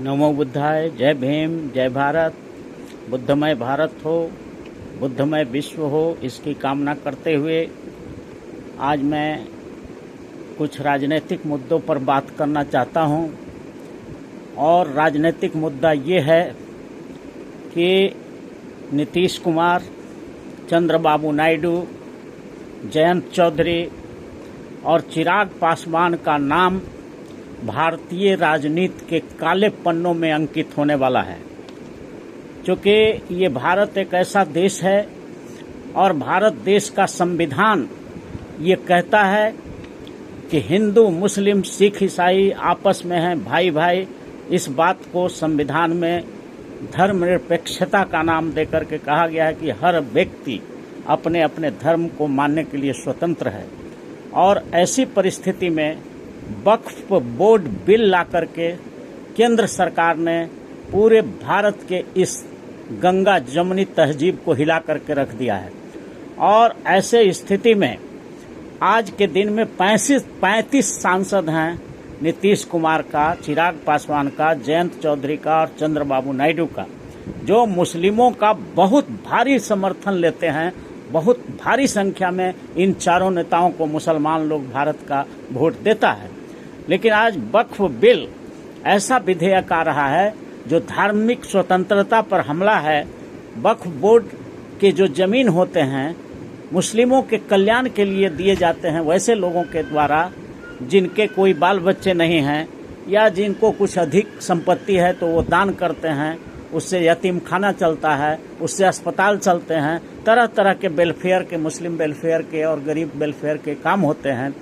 नमो बुद्धाय। जय भीम, जय भारत। बुद्धमय भारत हो, बुद्धमय विश्व हो, इसकी कामना करते हुए आज मैं कुछ राजनीतिक मुद्दों पर बात करना चाहता हूं। और राजनीतिक मुद्दा ये है कि नीतीश कुमार, चंद्रबाबू नायडू, जयंत चौधरी और चिराग पासवान का नाम भारतीय राजनीति के काले पन्नों में अंकित होने वाला है, क्योंकि ये भारत एक ऐसा देश है और भारत देश का संविधान ये कहता है कि हिंदू, मुस्लिम, सिख, ईसाई आपस में हैं भाई भाई। इस बात को संविधान में धर्मनिरपेक्षता का नाम देकर के कहा गया है कि हर व्यक्ति अपने अपने धर्म को मानने के लिए स्वतंत्र है। और ऐसी परिस्थिति में वक्फ बोर्ड बिल ला करके केंद्र सरकार ने पूरे भारत के इस गंगा जमुनी तहजीब को हिला करके रख दिया है। और ऐसे स्थिति में आज के दिन में 35 सांसद हैं, नीतीश कुमार का, चिराग पासवान का, जयंत चौधरी का और चंद्रबाबू नायडू का, जो मुस्लिमों का बहुत भारी समर्थन लेते हैं। बहुत भारी संख्या में इन चारों नेताओं को मुसलमान लोग भारत का वोट देता है। लेकिन आज वक्फ बिल ऐसा विधेयक आ रहा है जो धार्मिक स्वतंत्रता पर हमला है। वक्फ बोर्ड के जो जमीन होते हैं मुस्लिमों के कल्याण के लिए दिए जाते हैं, वैसे लोगों के द्वारा जिनके कोई बाल बच्चे नहीं हैं या जिनको कुछ अधिक संपत्ति है तो वो दान करते हैं, उससे यतीम खाना चलता है, उससे अस्पताल चलते हैं, तरह तरह के वेलफेयर के, मुस्लिम वेलफेयर के और गरीब वेलफेयर के काम होते हैं।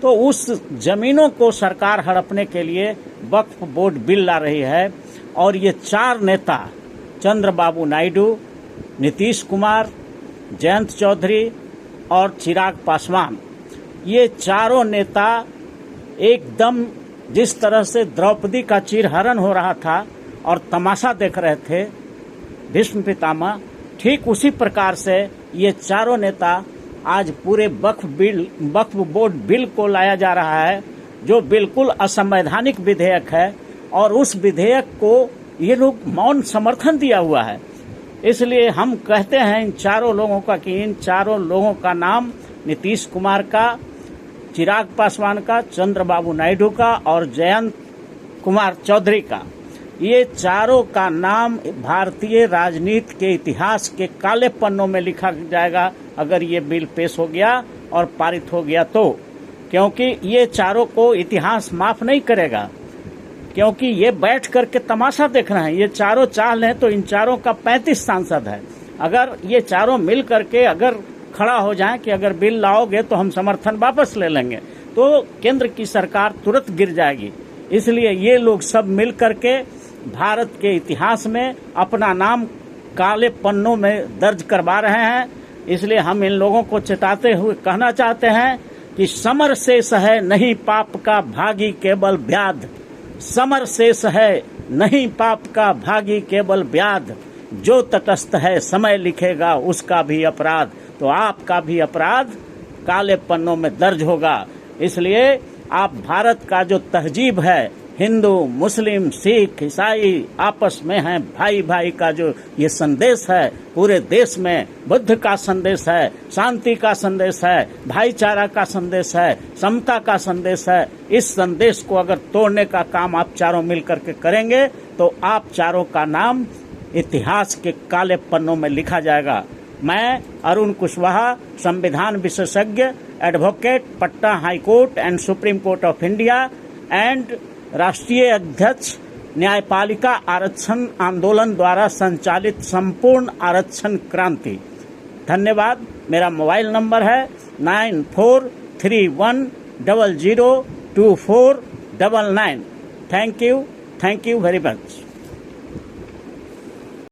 तो उस जमीनों को सरकार हड़पने के लिए वक्फ बोर्ड बिल ला रही है। और ये चार नेता, चंद्रबाबू नायडू, नीतीश कुमार, जयंत चौधरी और चिराग पासवान, ये चारों नेता एकदम जिस तरह से द्रौपदी का चीरहरण हो रहा था और तमाशा देख रहे थे भीष्म पितामह, ठीक उसी प्रकार से ये चारों नेता आज पूरे वक्फ बोर्ड बिल को लाया जा रहा है, जो बिल्कुल असंवैधानिक विधेयक है। और उस विधेयक को ये लोग मौन समर्थन दिया हुआ है। इसलिए हम कहते हैं इन चारों लोगों का कि इन चारों लोगों का नाम, नीतीश कुमार का, चिराग पासवान का, चंद्रबाबू नायडू का और जयंत कुमार चौधरी का, ये चारों का नाम भारतीय राजनीति के इतिहास के काले पन्नों में लिखा जाएगा अगर ये बिल पेश हो गया और पारित हो गया तो। क्योंकि ये चारों को इतिहास माफ नहीं करेगा, क्योंकि ये बैठ करके तमाशा देख रहे हैं। ये चारों चाह लें तो इन चारों का 35 सांसद है। अगर ये चारों मिल करके अगर खड़ा हो जाएं कि अगर बिल लाओगे तो हम समर्थन वापस ले लेंगे, तो केंद्र की सरकार तुरंत गिर जाएगी। इसलिए ये लोग सब मिल करके भारत के इतिहास में अपना नाम काले पन्नों में दर्ज करवा रहे हैं। इसलिए हम इन लोगों को चेताते हुए कहना चाहते हैं कि समर शेष है नहीं पाप का भागी केवल व्याध। समर शेष है नहीं पाप का भागी केवल व्याध। जो तटस्थ है समय लिखेगा उसका भी अपराध। तो आपका भी अपराध काले पन्नों में दर्ज होगा। इसलिए आप भारत का जो तहजीब है, हिंदू, मुस्लिम, सिख, ईसाई आपस में हैं भाई भाई का जो ये संदेश है, पूरे देश में बुद्ध का संदेश है, शांति का संदेश है, भाईचारा का संदेश है, समता का संदेश है। इस संदेश को अगर तोड़ने का काम आप चारों मिलकर के करेंगे तो आप चारों का नाम इतिहास के काले पन्नों में लिखा जाएगा। मैं अरुण कुशवाहा, संविधान विशेषज्ञ, advocate, Patna high court and supreme court of India and राष्ट्रीय अध्यक्ष, न्यायपालिका आरक्षण आंदोलन द्वारा संचालित संपूर्ण आरक्षण क्रांति। धन्यवाद। मेरा मोबाइल नंबर है 9431002499। Thank you very much.